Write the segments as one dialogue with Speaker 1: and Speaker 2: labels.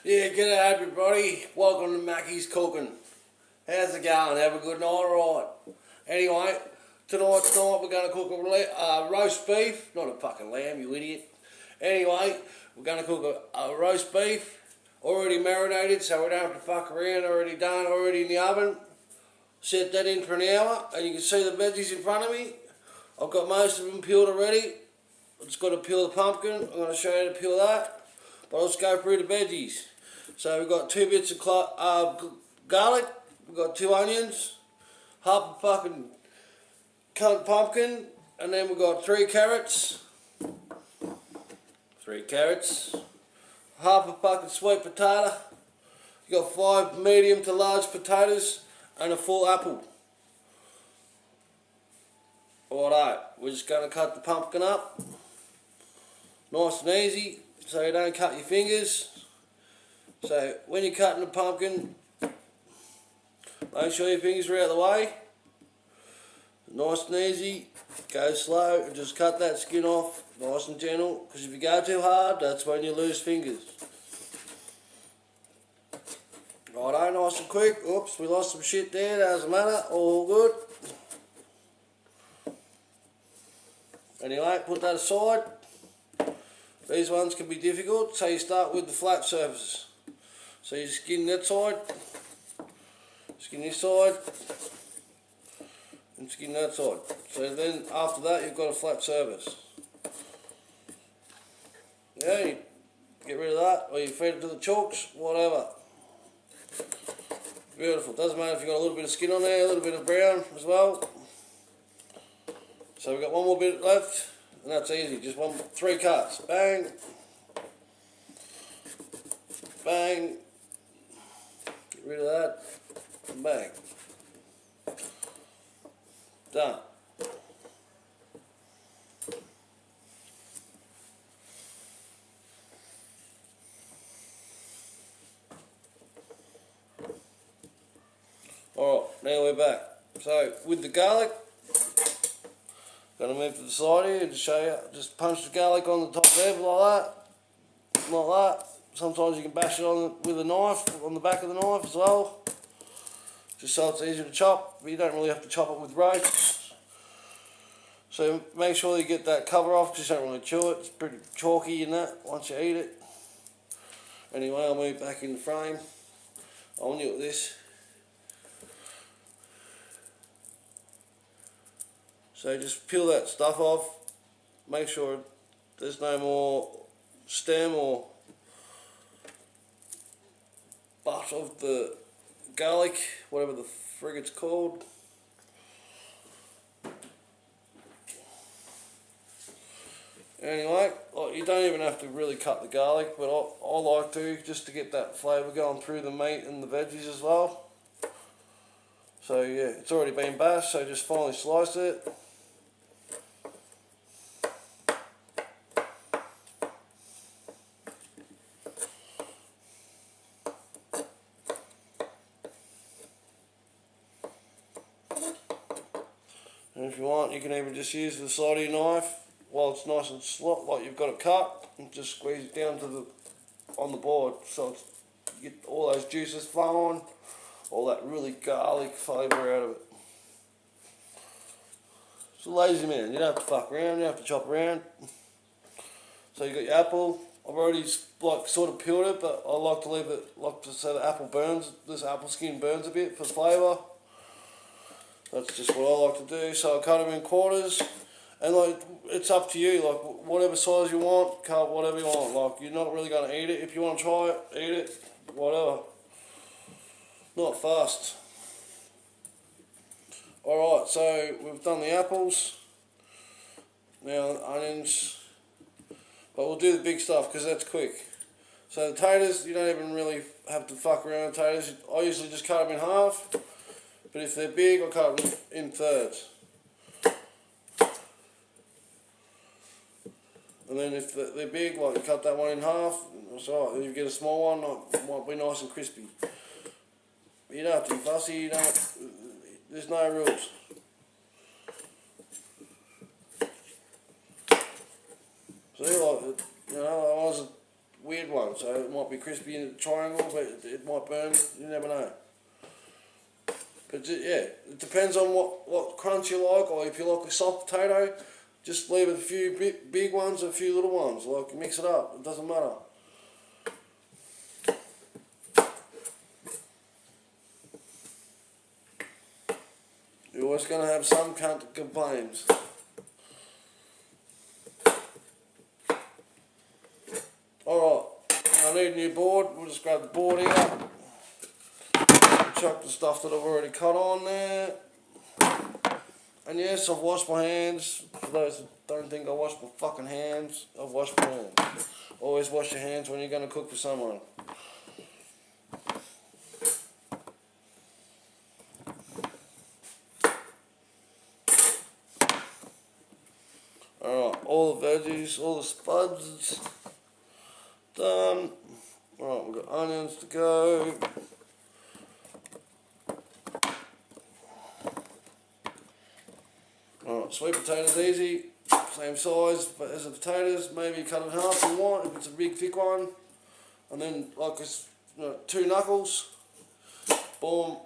Speaker 1: Yeah, g'day everybody. Welcome to Mackie's Cooking. How's it going? Have a good night, alright? Anyway, tonight we're going to cook a roast beef. Not a fucking lamb, you idiot. Anyway, we're going to cook a roast beef. Already marinated, so we don't have to fuck around. Already done, already in the oven. Set that in for an hour, and you can see the veggies in front of me. I've got most of them peeled already. I've just got to peel the pumpkin. I'm going to show you how to peel that. But let's go through the veggies. So we've got 2 bits of garlic, we've got 2 onions, half a fucking cut pumpkin, and then we've got 3 carrots, half a fucking sweet potato, you got 5 medium to large potatoes, and a full apple. Alright, we're just going to cut the pumpkin up, nice and easy, so you don't cut your fingers. So when you're cutting the pumpkin, make sure your fingers are out of the way. Nice and easy, go slow and just cut that skin off nice and gentle, because if you go too hard, that's when you lose fingers. Righto, nice and quick. Oops, we lost some shit there, doesn't matter, all good. Anyway, put that aside. These ones can be difficult, so you start with the flat surfaces. So you skin that side, skin this side, and skin that side. So then after that you've got a flat surface. Yeah, you get rid of that, or you feed it to the chalks, whatever. Beautiful. Doesn't matter if you've got a little bit of skin on there, a little bit of brown as well. So we've got one more bit left, and that's easy. Just 3 cuts. Bang. Bang. Get rid of that, and bang. Done. Alright, now we're back. So, with the garlic, gonna move to the side here to show you. Just punch the garlic on the top there like that. Like that. Sometimes you can bash it on with a knife, on the back of the knife as well. Just so it's easier to chop, but you don't really have to chop it with roasts. So make sure you get that cover off, because you don't really chew it. It's pretty chalky in that once you eat it. Anyway, I'll move back in the frame. I'll new at this. So just peel that stuff off. Make sure there's no more stem or butt of the garlic, whatever the frig it's called. Anyway, you don't even have to really cut the garlic, but I like to, just to get that flavour going through the meat and the veggies as well. So yeah, it's already been bashed, so just finely slice it. And if you want, you can even just use the side of your knife while it's nice and slot, like you've got it cut, and just squeeze it down to on the board, so you get all those juices flowing, all that really garlic flavour out of it. It's a lazy man. You don't have to fuck around. You don't have to chop around. So you got your apple. I've already sort of peeled it, but I like to leave it so the apple burns. This apple skin burns a bit for flavour. That's just what I like to do. So I cut them in quarters, and it's up to you. Whatever size you want, cut whatever you want. You're not really going to eat it. If you want to try it, eat it. Whatever. Not fast. Alright, so we've done the apples. Now the onions. But we'll do the big stuff because that's quick. So the taters, you don't even really have to fuck around with taters. I usually just cut them in half. But if they're big, I'll cut them in thirds. And then if they're big, you cut that one in half, it's alright. Then you get a small one, it might be nice and crispy. But you don't have to be fussy, there's no rules. See, I was weird one, so it might be crispy in a triangle, but it might burn. You never know. But yeah, it depends on what crunch you like, or if you like a soft potato, just leave a few big ones and a few little ones. Like, mix it up. It doesn't matter. You're always going to have some cunt that complains. Alright, I need a new board. We'll just grab the board here. Chuck the stuff that I've already cut on there. And yes, I've washed my hands. For those that don't think I wash my fucking hands, I've washed my hands. Always wash your hands when you're going to cook for someone. Alright, all the veggies, all the spuds done. Alright, we've got onions to go. Alright, sweet potatoes easy, same size but as the potatoes, maybe cut it in half if you want, if it's a big thick one. And then like it's, 2 knuckles, boom,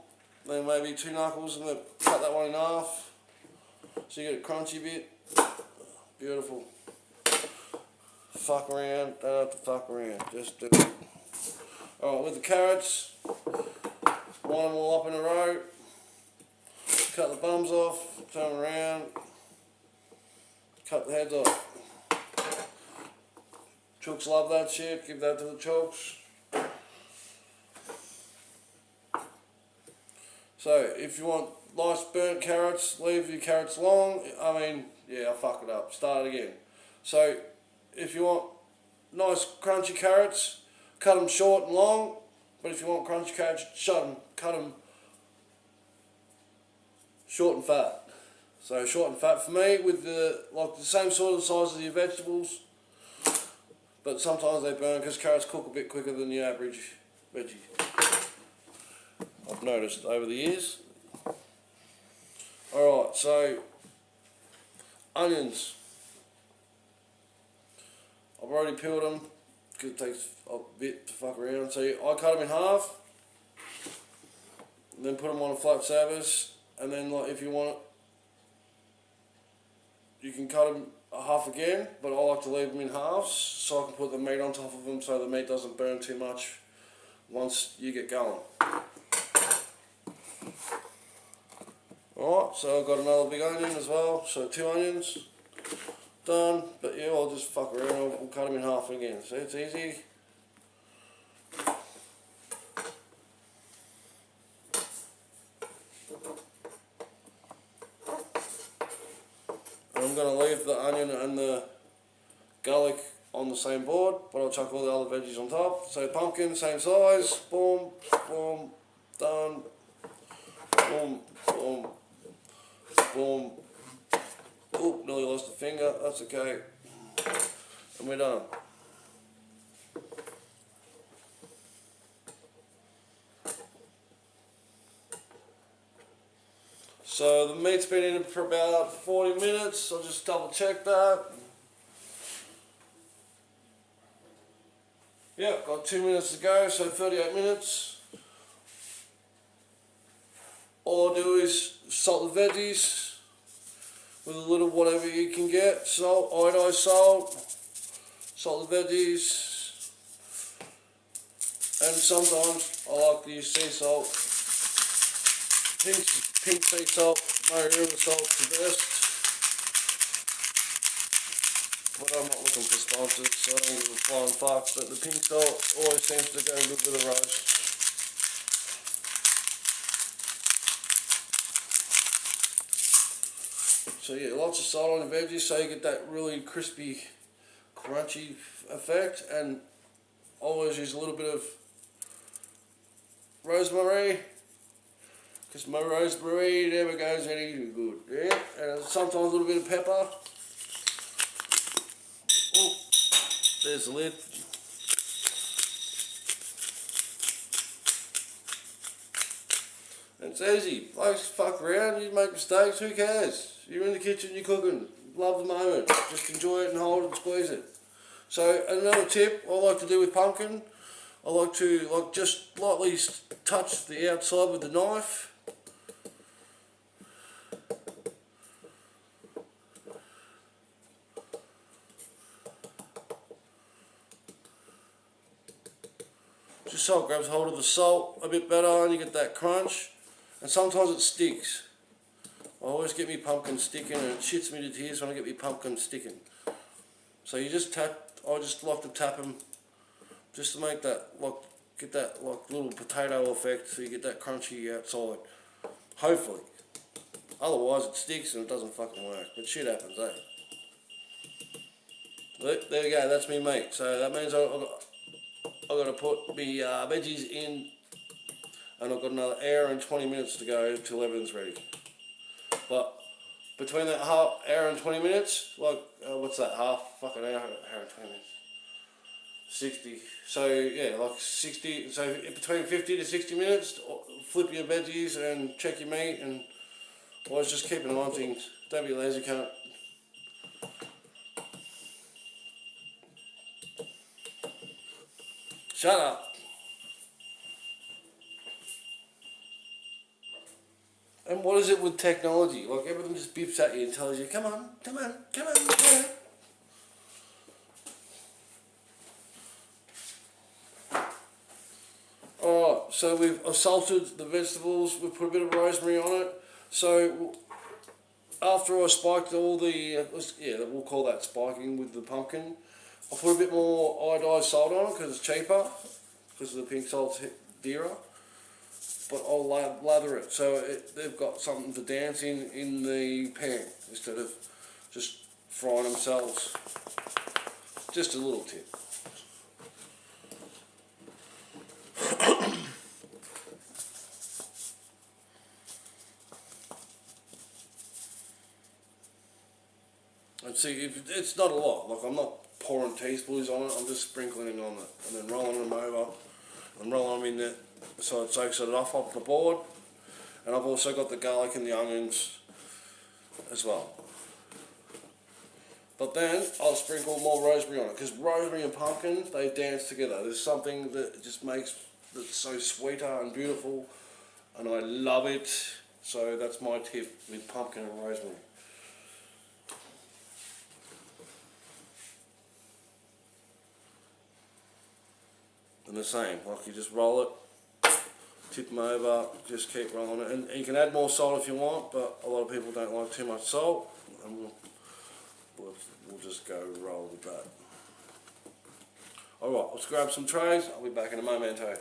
Speaker 1: then maybe 2 knuckles and then cut that one in half. So you get a crunchy bit. Beautiful. Fuck around, don't have to fuck around, just do it. Alright, with the carrots, line them all up in a row, cut the bums off, turn them around, cut the heads off. Chooks love that shit, give that to the chooks. So, if you want nice burnt carrots, leave your carrots long. I mean, yeah, I fuck it up. Start it again. So, if you want nice crunchy carrots, cut them short and long. But if you want crunchy carrots, cut them short and fat. So short and fat for me, with the same sort of size as your vegetables. But sometimes they burn because carrots cook a bit quicker than your average veggie. I've noticed over the years. Alright, so onions. I've already peeled them because it takes a bit to fuck around. So I cut them in half, and then put them on a flat surface, and then like if you want it, you can cut them a half again, but I like to leave them in halves so I can put the meat on top of them so the meat doesn't burn too much once you get going. Alright, so I've got another big onion as well, so 2 onions. Done, but yeah, I'll just fuck around, I'll cut them in half again, so it's easy. I'm going to leave the onion and the garlic on the same board, but I'll chuck all the other veggies on top. So pumpkin, same size, boom, boom, done, boom, boom, boom. Oop, nearly lost a finger, that's okay. And we're done. So the meat's been in it for about 40 minutes, I'll just double check that. Yeah, got 2 minutes to go, so 38 minutes. All I do is salt the veggies with a little whatever you can get. Salt, iodized salt, salt the veggies. And sometimes I like to use sea salt. Pink sea salt, River salt's the best. But I'm not looking for sponsors, so I don't give a flying fuck. But the pink salt always seems to go good with a roast. So yeah, lots of salt on the veggies so you get that really crispy, crunchy effect. And always use a little bit of rosemary, because my rosemary never goes any good. Yeah, and sometimes a little bit of pepper. Oh, there's the lid. It's easy. Folks, fuck around, you make mistakes, who cares? You're in the kitchen, you're cooking. Love the moment. Just enjoy it and hold it and squeeze it. So another tip I like to do with pumpkin, I like to just lightly touch the outside with the knife. Just so it grabs hold of the salt a bit better and you get that crunch. And sometimes it sticks. I always get me pumpkin sticking and it shits me to tears when I get me pumpkin sticking. So you just tap, I just like to tap them just to make that, get that little potato effect so you get that crunchy outside. Hopefully. Otherwise it sticks and it doesn't fucking work. But shit happens, eh? There we go, that's me meat. So that means I've got to put me veggies in, and I've got another hour and 20 minutes to go till everything's ready. But between that hour and 20 minutes, what's that, fucking hour and 20 minutes? 60. So yeah, 60. So between 50 to 60 minutes, flip your veggies and check your meat, and always just keep an eye on things. Don't be a lazy cunt. Shut up. And what is it with technology? Like everything just beeps at you and tells you, come on, come on, come on, come on. Alright, so we've salted the vegetables, we've put a bit of rosemary on it. So after I spiked all the, we'll call that spiking with the pumpkin, I put a bit more iodized salt on it because it's cheaper, because the pink salt's dearer. But I'll lather it so they've got something to dance in the pan instead of just frying themselves. Just a little tip. And see, it's not a lot. Like I'm not pouring teaspoons on it. I'm just sprinkling it on it and then rolling them over and rolling them in there so it soaks it off the board. And I've also got the garlic and the onions as well. But then I'll sprinkle more rosemary on it because rosemary and pumpkin, they dance together. There's something that just makes it so sweeter and beautiful, and I love it. So that's my tip with pumpkin and rosemary. And the same, like you just roll it, tip them over, just keep rolling it. And you can add more salt if you want, but a lot of people don't like too much salt. And we'll just go roll with that. Alright, let's grab some trays. I'll be back in a momento.